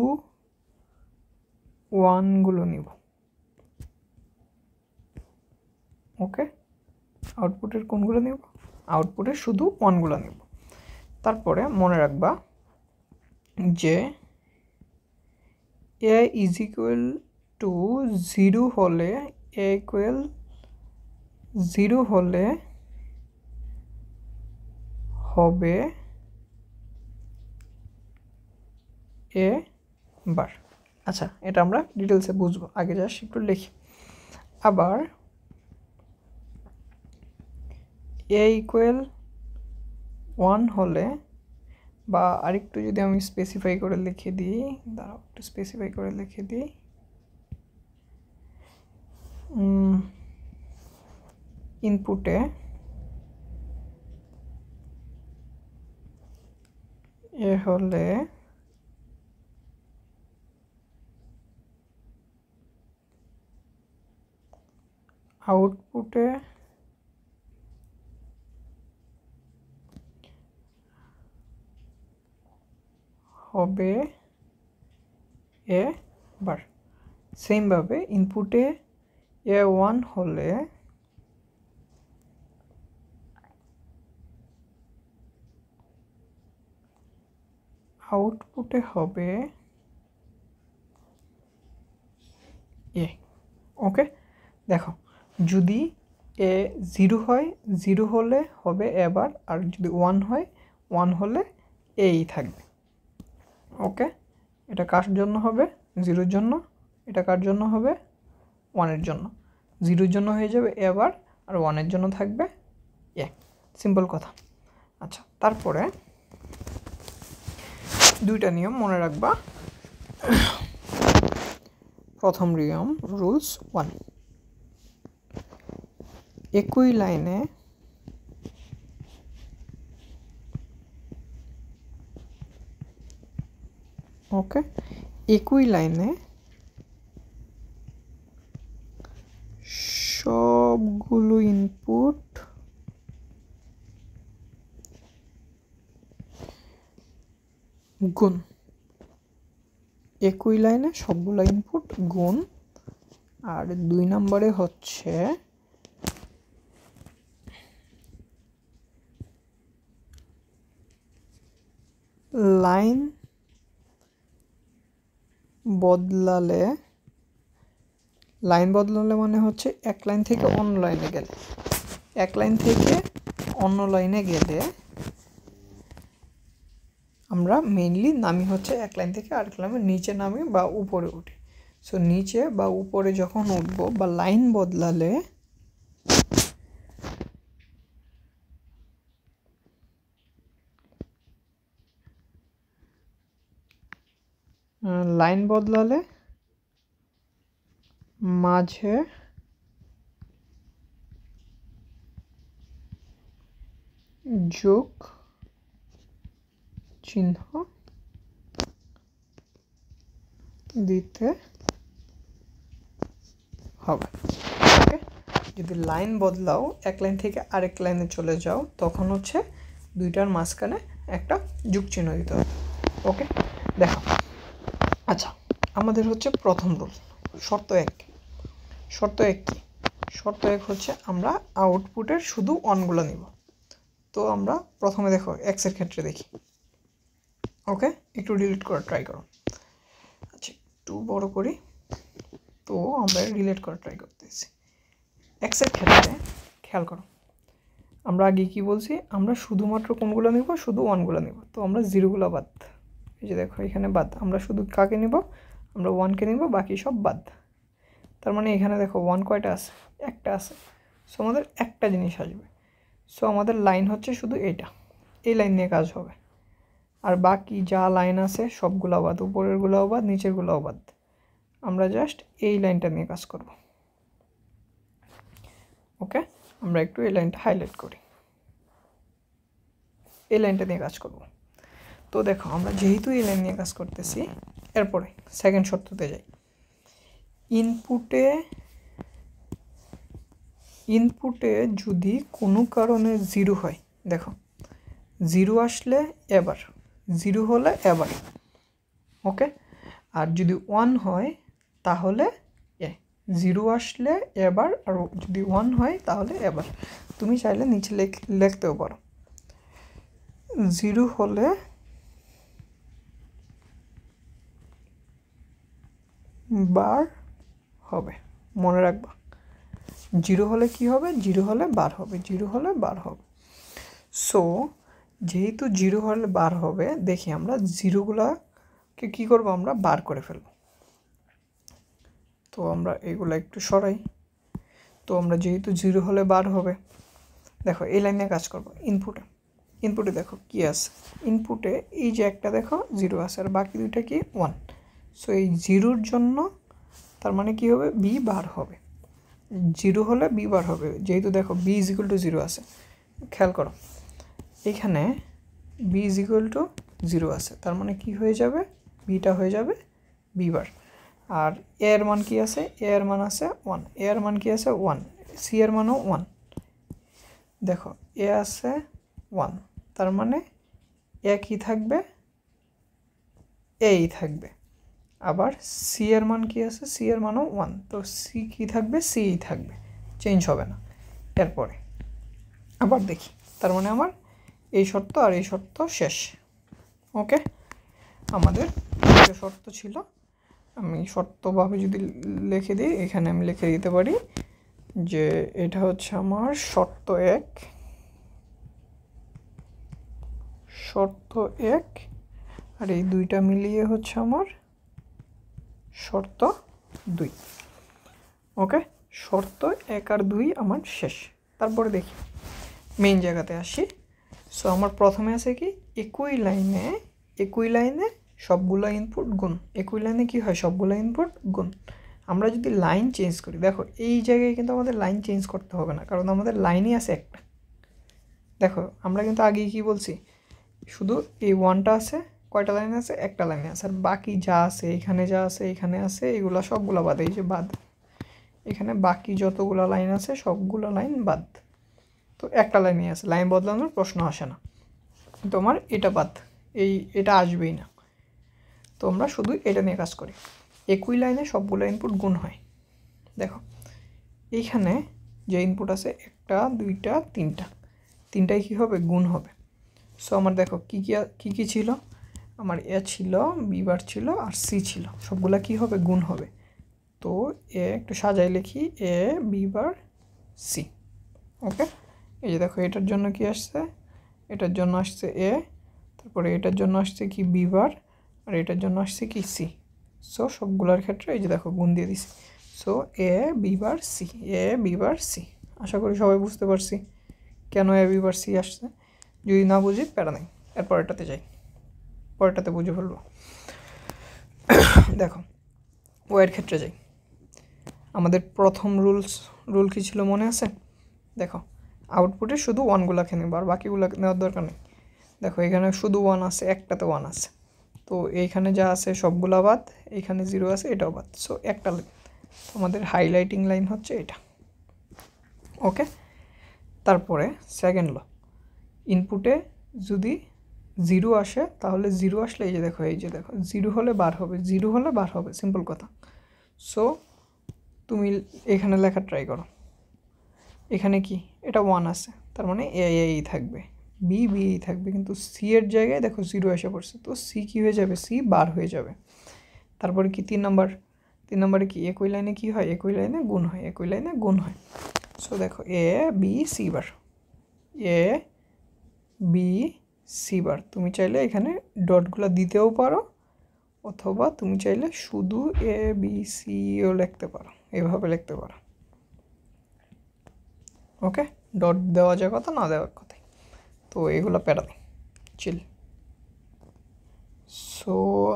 ওয়ানগুলো নিব। ওকে, আউটপুটের কোনগুলো নিব? আউটপুটের শুধু ওয়ানগুলো নিব। তারপরে মনে রাখবা যে এ ইজ ইকুয়াল টু 0 হলে, এ ইকুয়াল 0 হলে হবে এ বার। আচ্ছা, এটা আমরা ডিটেলসে বুঝবো, আগে জাস্ট একটু লিখি। আবার এ ইকুয়াল 1 হলে, বা আরেকটু যদি আমি স্পেসিফাই করে লিখে দিই, দাঁড়াও একটু স্পেসিফাই করে লিখে দিই, ইনপুটে এ হলে আউটপুটে হবে এ বার। সেমভাবে ইনপুটে এ 1 হলে আউটপুটে হবে এ। ওকে, দেখো যদি এ 0 হয়, 0 হলে হবে এ বার, আর যদি 1 হয়, 1 হলে এই থাকবে। ওকে, এটা কার জন্য হবে? 0-র জন্য। এটা কার জন্য হবে? 1-এর জন্য। 0-র জন্য হয়ে যাবে এ বার, আর 1-এর জন্য থাকবে এ। সিম্পল কথা। আচ্ছা, তারপরে দুইটা নিয়ম মনে রাখবা। প্রথম নিয়ম, রুলস 1, একই লাইনে ওকে, একই লাইনে সবগুলো ইনপুট গুণ। একই লাইনে সবগুলো ইনপুট গুণ। আর 2 নম্বরে হচ্ছে লাইন বদলালে, লাইন বদলালে মানে হচ্ছে এক লাইন থেকে অন্য লাইনে গেলে, এক লাইন থেকে অন্য লাইনে গেলে আমরা মেইনলি নামি হচ্ছে এক লাইন থেকে আরেক লাইনে, নিচে নামি বা উপরে উঠি। সো নিচে বা উপরে যখন উঠবো বা লাইন বদলালে মাঝে যোগ চিহ্ন দিতে হবে। ওকে, যদি লাইন বদলাও, এক লাইন থেকে আরেক লাইনে চলে যাও, তখন হচ্ছে দুইটার মাঝখানে একটা যোগ চিহ্ন দিতে হবে। ওকে, দেখো। আচ্ছা, আমাদের হচ্ছে প্রথম রুল, শর্ত 1। শর্ত 1 কি? শর্ত 1 হচ্ছে আমরা আউটপুটের শুধু অনগুলো নিব। তো আমরা প্রথমে দেখো এক্সের ক্ষেত্রে দেখি। ওকে, একটু ডিলিট করা ট্রাই করো। আচ্ছা, একটু বড় করি। তো আমরা ডিলিট করা ট্রাই করতেছি। এক্সের ক্ষেত্রে খেয়াল করো, আমরা আগে কি বলছি, আমরা শুধুমাত্র কোনগুলো নিব? শুধু ওয়ানগুলো নিব। তো আমরা জিরোগুলো বাদ, এই যে দেখো এখানে বাদ। আমরা শুধু কাকে নিব? আমরা 1কে নিব, বাকি সব বাদ। তার মানে এখানে দেখো 1 কয়টা আছে? একটা আছে। সো আমাদের একটা জিনিস আসবে। সো আমাদের লাইন হচ্ছে শুধু এইটা, এই লাইন নিয়ে কাজ হবে। আর বাকি যা লাইন আছে সবগুলো বাদ, উপরেরগুলোও বাদ, নিচেরগুলোও বাদ। আমরা জাস্ট এই লাইনটা নিয়ে কাজ করব। ওকে, আমরা একটু এই লাইনটা হাইলাইট করি, এই লাইনটা নিয়ে কাজ করব। তো দেখো আমরা যেহেতু এই লাইন নিয়ে কাজ করতেছি, এরপরে সেকেন্ড শর্ততে যাই। ইনপুটে যদি কোনো কারণে 0 হয়, দেখো 0 আসলে এবার, 0 হলে এবার, ওকে। আর যদি 1 হয় তাহলে 0 আসলে এবার, আর যদি 1 হয় তাহলে এবার। তুমি চাইলে নিচে লিখতেও পারো, 0 হলে বার হবে, মনে রাখবা। 0 হলে কি হবে? 0 হলে বার হবে, 0 হলে বার হবে। সো যেহেতু 0 হলে বার হবে, দেখি আমরা জিরোগুলাকে কী করবো, আমরা বার করে ফেলবো। তো আমরা এগুলো একটু সরাই। তো আমরা যেহেতু 0 হলে বার হবে, দেখো এই লাইনে কাজ করবো। ইনপুটে দেখো কি আছে, ইনপুটে এই যে একটা দেখো 0 আছে, আর বাকি দুইটা কি 1। সো এই 0-র জন্য তার মানে কি হবে, বি বার হবে। 0 হলে বি বার হবে, যেহেতু দেখো বি ইজ ইকুয়াল টু 0 আছে। খেয়াল করো এখানে বি ইজ ইকুয়াল টু 0 আছে, তার মানে কি হয়ে যাবে, বিটা হয়ে যাবে বি বার। আর এ এর মান কি আছে, এ এর মান আছে 1, এ এর মান কি আছে 1, সি এর মানও 1। দেখো এ আছে 1, তার মানে এ কি থাকবে, এই থাকবে। আবার সি এর মান কি আছে, সি এর মানও 1, তো সি কি থাকবে, সি থাকবে, চেঞ্জ হবে না। এরপরে আবার দেখি, তার মানে আমার এই শর্ত আর এই শর্ত শেষ। ওকে, আমাদের যে শর্ত ছিল, আমি শর্তভাবে যদি লিখে দিই, এখানে আমি লিখে দিতে পারি যে এটা হচ্ছে আমার শর্ত 1, আর এই দুইটা মিলিয়ে হচ্ছে আমার শর্ত 2। ওকে, শর্ত 1 আর 2 আমার শেষ। তারপরে দেখি মেইন জায়গাতে আসি। সো আমার প্রথমে আছে কি, একই লাইনে সবগুলো ইনপুট গুণ। একই লাইনে কি হয়, সবগুলো ইনপুট গুণ। আমরা যদি লাইন চেঞ্জ করি, দেখো এই জায়গায় কিন্তু আমাদের লাইন চেঞ্জ করতে হবে না, কারণ আমাদের লাইনই আছে একটা। দেখো আমরা কিন্তু আগেই কি বলছি, শুধু এই 1টা আছে, কয়টা লাইন আছে, একটা লাইনে আছে, আর বাকি যা আছে, এখানে যা আছে, এখানে আছে, এগুলো সবগুলো বাদ। এই যে বাদ, এখানে বাকি যতগুলো লাইন আছে সবগুলো লাইন বাদ। তো একটা লাইনই আছে, লাইন বদলানোর প্রশ্ন আসে না। তোমার এটা বাদ, এটা আসবেই না। তো আমরা শুধু এটা নিয়ে কাজ করি। একই লাইনে সবগুলো ইনপুট গুণ হয়। দেখো এইখানে যে ইনপুট আছে, 1 2 3টাই কী হবে, গুণ হবে। সো আমার দেখো কী ছিল, আমার এ ছিল, বি বার ছিল, আর সি ছিল, সবগুলা কি হবে, গুণ হবে। তো এ একটু সাজাই লিখি, এ বি বার সি। ওকে, এই যে দেখো এটার জন্য কি আসছে, এটার জন্য আসছে এ, তারপরে এটার জন্য আসছে কি বি বার, আর এটার জন্য আসছে কি সি। সো সবগুলোর ক্ষেত্রে এই যে দেখো গুণ দিয়ে দিছি। So A B bar C, A B bar C. আশা করি সবাই বুঝতে পারছি কেন এ বি বার সি আসছে। যদি না বুঝি প্যারা নেই, এরপরেরটাতে যাই, পরেরটাতে বুঝে ফেলবো। দেখো ওয়ের ক্ষেত্রে যাই। আমাদের প্রথম রুল কী ছিল মনে আছে? দেখো আউটপুটে শুধু 1গুলাকে নেব, আর বাকিগুলো নেওয়ার দরকার নেই। দেখো এখানে শুধু 1 আছে, একটাতে 1 আছে, তো এইখানে যা আছে সবগুলা বাদ, এইখানে 0 আছে, এটাও বাদ। সো একটা লাইন, আমাদের হাইলাইটিং লাইন হচ্ছে এটা। ওকে, তারপরে সেকেন্ড ল, ইনপুটে যদি 0 আসে তাহলে 0 আসলে এই যে দেখো 0 হলে বার হবে, 0 হলে বার হবে, সিম্পল কথা। সো তুমি এখানে লেখা ট্রাই করো, এখানে কি, এটা 1 আছে, তার মানে এই থাকবে, বি থাকবে, কিন্তু সি এর জায়গায় দেখো 0 এসে পড়ছে, তো সি কী হয়ে যাবে, সি বার হয়ে যাবে। তারপরে কি 3 নম্বরে কি, একই লাইনে কি হয়, একই লাইনে গুণ হয়। সো দেখো A B C bar, A B C বার। তুমি চাইলে এখানে ডটগুলো দিতেও পারো, অথবা তুমি চাইলে শুধু এ বি সিও লিখতে পারো, এভাবে লিখতে পারো। ওকে, ডট দেওয়া যায় কথা, না দেওয়ার কথাই। তো এগুলো প্যারা নেই, চিল। সো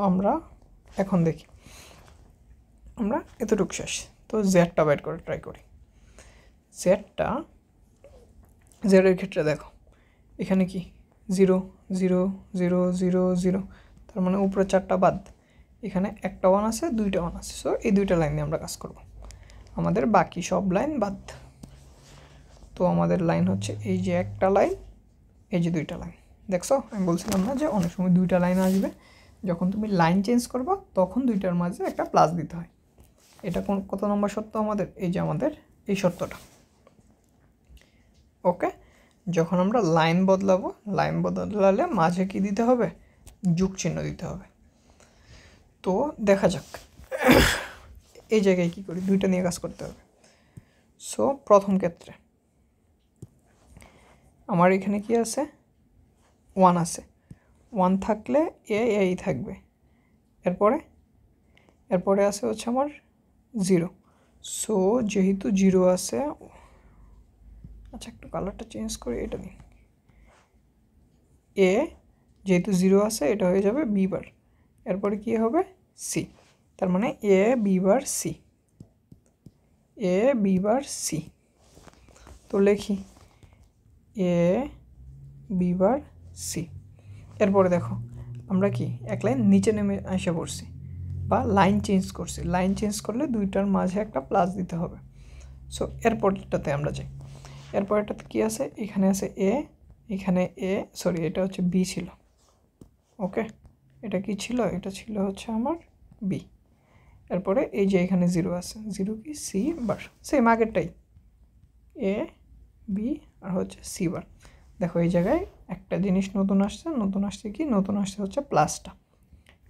আমরা এখন দেখি, আমরা এতটুকু শেষ। তো জেডটা বের করে ট্রাই করি। জেডের ক্ষেত্রে দেখো এখানে কি 0 0 0 0 0, তার মানে উপরে 4টা বাদ, এখানে একটা ওয়ান আছে, দুইটা ওয়ান আছে। সো এই দুইটা লাইন নিয়ে আমরা কাজ করব, আমাদের বাকি সব লাইন বাদ। তো আমাদের লাইন হচ্ছে এই যে একটা লাইন, এই যে দুইটা লাইন। দেখছো আমি বলছিলাম না যে অনেক সময় দুইটা লাইন আসবে, যখন তুমি লাইন চেঞ্জ করবা তখন দুইটার মাঝে একটা প্লাস দিতে হয়। এটা কত নম্বর শর্ত আমাদের? এই যে আমাদের এই শর্তটা। ওকে, যখন আমরা লাইন বদলাবো, লাইন বদলালে মাঝে কি দিতে হবে? যোগ চিহ্ন দিতে হবে। তো দেখা যাক এই জায়গায় কী করি, দুইটা নিয়ে কাজ করতে হবে। সো প্রথম ক্ষেত্রে আমার এখানে কি আছে? ওয়ান আছে। ওয়ান থাকলে এই থাকবে। এরপরে আছে হচ্ছে আমার 0। সো যেহেতু 0 আছে, আচ্ছা একটু কালারটা চেঞ্জ করে এটা নিই। এ যেহেতু 0 আছে, এটা হয়ে যাবে বি বার। এরপরে কী হবে? সি। তার মানে A B bar C, A B bar C. তো লিখি এ বি বার সি। এরপরে দেখো আমরা কি এক লাইন নিচে নেমে এসে পড়ছি, বা লাইন চেঞ্জ করছি। লাইন চেঞ্জ করলে দুইটার মাঝে একটা প্লাস দিতে হবে। সো এরপরটাতে আমরা যাই। এরপরটাতে কী আছে? এখানে আছে এ, এখানে এ, সরি এটা হচ্ছে বি ছিল। ওকে, এটা কি ছিল? এটা ছিল হচ্ছে আমার বি। এরপরে এই যে এখানে 0 আছে, 0 কি? C bar, same আগেরটাই, A B আর হচ্ছে সি বার। দেখো এই জায়গায় একটা জিনিস নতুন আসছে, নতুন আসছে কি? নতুন আসছে হচ্ছে প্লাসটা।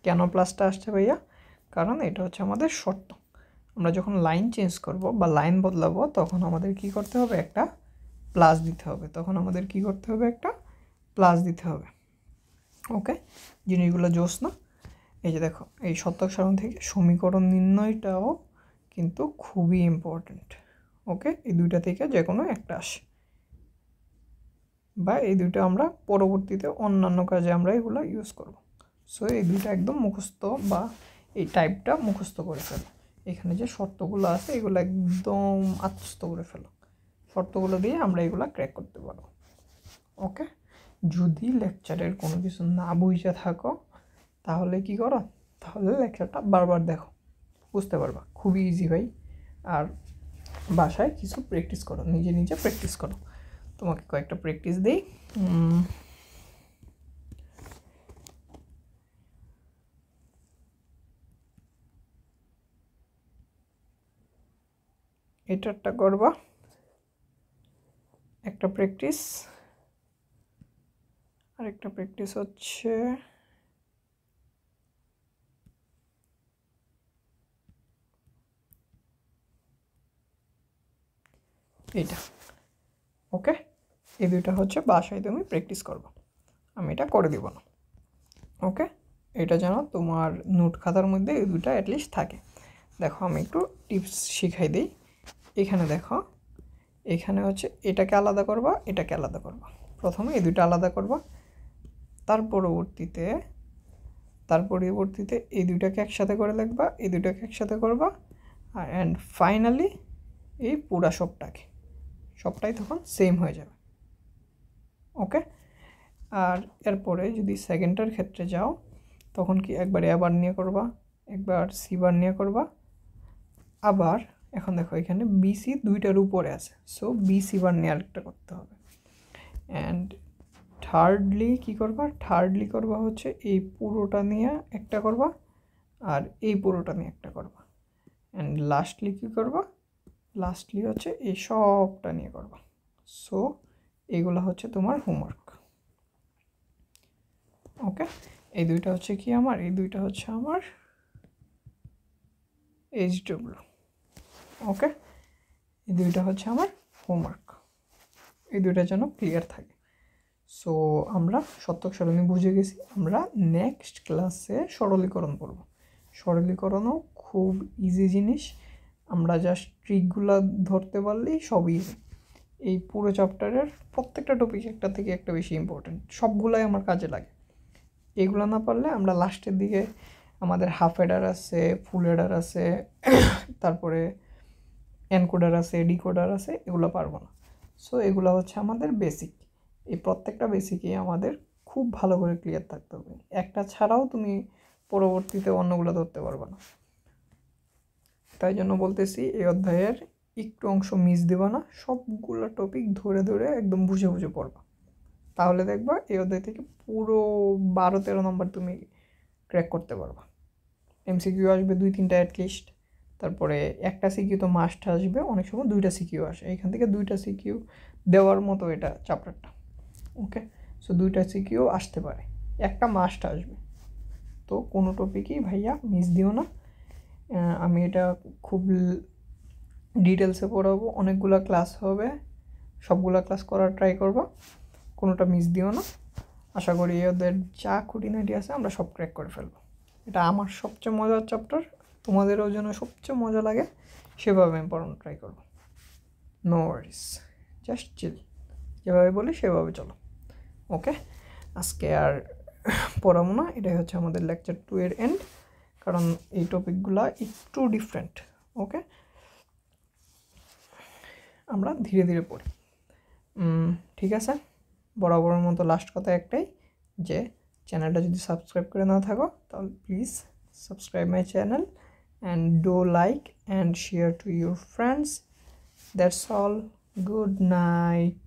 কেন প্লাসটা আসছে ভাইয়া? কারণ এটা হচ্ছে আমাদের শর্ত। আমরা যখন লাইন চেঞ্জ করব বা লাইন বদলাবো, তখন আমাদের কি করতে হবে? একটা প্লাস দিতে হবে। তখন আমাদের কি করতে হবে? একটা প্লাস দিতে হবে। ওকে, জিনিসগুলো জোস না? এই যে দেখো, এই শতক সারণ থেকে সমীকরণ নির্ণয়টাও কিন্তু খুবই ইম্পর্ট্যান্ট। ওকে, এই দুইটা থেকে যে কোনো একটা আসে, বা এই দুইটা আমরা পরবর্তীতে অন্যান্য কাজে আমরা এগুলো ইউজ করব। সো এই দুইটা একদম মুখস্থ, বা এই টাইপটা মুখস্থ করে ফেলো। এখানে যে শর্তগুলো আছে এগুলো একদম আত্মস্থ করে ফেলো। শর্তগুলো দিয়ে আমরা এগুলো ক্র্যাক করতে পারবো। ওকে, যদি লেকচারের কোনো কিছু না বুঝে থাকো, তাহলে কি করো? তাহলে লেকচারটা বারবার দেখো, বুঝতে পারবা। খুবই ইজি ভাই। আর বাসায় কিছু প্র্যাকটিস করো, নিজে নিজে প্র্যাকটিস করো। তোমাকে কয়েকটা প্র্যাকটিস দিই। এটারটা করবা একটা প্র্যাকটিস, আরেকটা প্র্যাকটিস হচ্ছে এইটা। ওকে, এই দুইটা হচ্ছে বাসায় তুমি প্র্যাকটিস করবো, আমি এটা করে দিব না। ওকে, এটা যেন তোমার নোট খাতার মধ্যে এই দুইটা অ্যাটলিস্ট থাকে। দেখো আমি একটু টিপস শিখাই দিই। এখানে দেখো, এখানে হচ্ছে এটাকে আলাদা করবা, এটাকে আলাদা করবা। প্রথমে এই দুইটা আলাদা করবা, তার পরবর্তীতে এই দুইটাকে একসাথে করে লিখবা, এই দুইটাকে একসাথে করবা, অ্যান্ড ফাইনালি এই পুরা সবটাই তখন সেম হয়ে যাবে। ওকে, আর এরপরে যদি সেকেন্ডটার ক্ষেত্রে যাও, তখন কি একবার এ বার নিয়ে করবা, একবার সি বার নিয়ে করবা। আবার এখন দেখো এখানে বিসি দুইটার উপরে আছে, সো বিসি বার নিয়ে আরেকটা করতে হবে। অ্যান্ড থার্ডলি কী করবা? থার্ডলি করবা হচ্ছে এই পুরোটা নিয়ে একটা করবা, আর এই পুরোটা নিয়ে একটা করবা। অ্যান্ড লাস্টলি কী করবা? লাস্টলি হচ্ছে এই সবটা নিয়ে করবা। সো এইগুলো হচ্ছে তোমার হোমওয়ার্ক। ওকে, এই দুইটা হচ্ছে কি আমার? এই দুইটা হচ্ছে আমার এইচডব্লিউ। ওকে, এই দুইটা হচ্ছে আমার হোমওয়ার্ক। এই দুইটা যেন ক্লিয়ার থাকে। সো আমরা শতক সারণী বুঝে গেছি। আমরা নেক্সট ক্লাসে সরলীকরণ করব। সরলীকরণও খুব ইজি জিনিস, আমরা জাস্ট ট্রিকগুলো ধরতে পারলেই সব ইজি। এই পুরো চ্যাপ্টারের প্রত্যেকটা টপিক একটা থেকে একটা বেশি ইম্পর্টেন্ট, সবগুলাই আমার কাজে লাগে। এগুলো না পারলে আমরা লাস্টের দিকে আমাদের হাফ এডার আছে, ফুল এডার আছে, তারপরে এনকোডার আছে, ডিকোডার আছে, এগুলো পারবো না। সো এগুলো হচ্ছে আমাদের বেসিক। এই প্রত্যেকটা বেসিকই আমাদের খুব ভালো করে ক্লিয়ার থাকতে হবে। একটা ছাড়াও তুমি পরবর্তীতে অন্যগুলো ধরতে পারবে না। তাই জন্য বলতেছি এই অধ্যায়ের একটু অংশ মিস দেবা না, সবগুলো টপিক ধরে ধরে একদম বুঝে বুঝে পড়বা, তাহলে দেখবা এই অধ্যায় থেকে পুরো 12-13 নম্বর তুমি ক্র্যাক করতে পারবা। এমসিকিউ আসবে 2-3টা অ্যাটলিস্ট, তারপরে একটা সিকিউ তো মাস্ট আসবে, অনেক সময় 2টা সিকিউ আসে, এখান থেকে 2টা সিকিউ দেওয়ার মতো এটা চ্যাপ্টারটা। ওকে, সো 2টা সিকিউ আসতে পারে, একটা মাস্ট আসবে। তো কোনো টপিকই ভাইয়া মিস দিও না। আমি এটা খুব ডিটেলসে পড়াবো, অনেকগুলো ক্লাস হবে, সবগুলো ক্লাস করার ট্রাই করবো, কোনোটা মিস দিও না। আশা করি ওদের যা খুঁটিনাটি আছে আমরা সব ক্র্যাক করে ফেলবো। এটা আমার সবচেয়ে মজার চ্যাপ্টার, তোমাদেরও যেন সবচেয়ে মজা লাগে সেভাবে আমি পড়ানোর ট্রাই করবো। নো ওয়ারিস, জাস্ট চিল, যেভাবে বলি সেভাবে চলো। ওকে, আজকে আর পড়াবো না, এটাই হচ্ছে আমাদের লেকচার 2 এর এন্ড, কারণ এই টপিকগুলো একটু ডিফারেন্ট। ওকে, আমরা ধীরে ধীরে পড়ি। ঠিক আছে, বরাবরের মতো লাস্ট কথা একটাই, যে চ্যানেলটা যদি সাবস্ক্রাইব করে না থাকো তাহলে please subscribe my channel and do like and share to your friends. That's all, good night.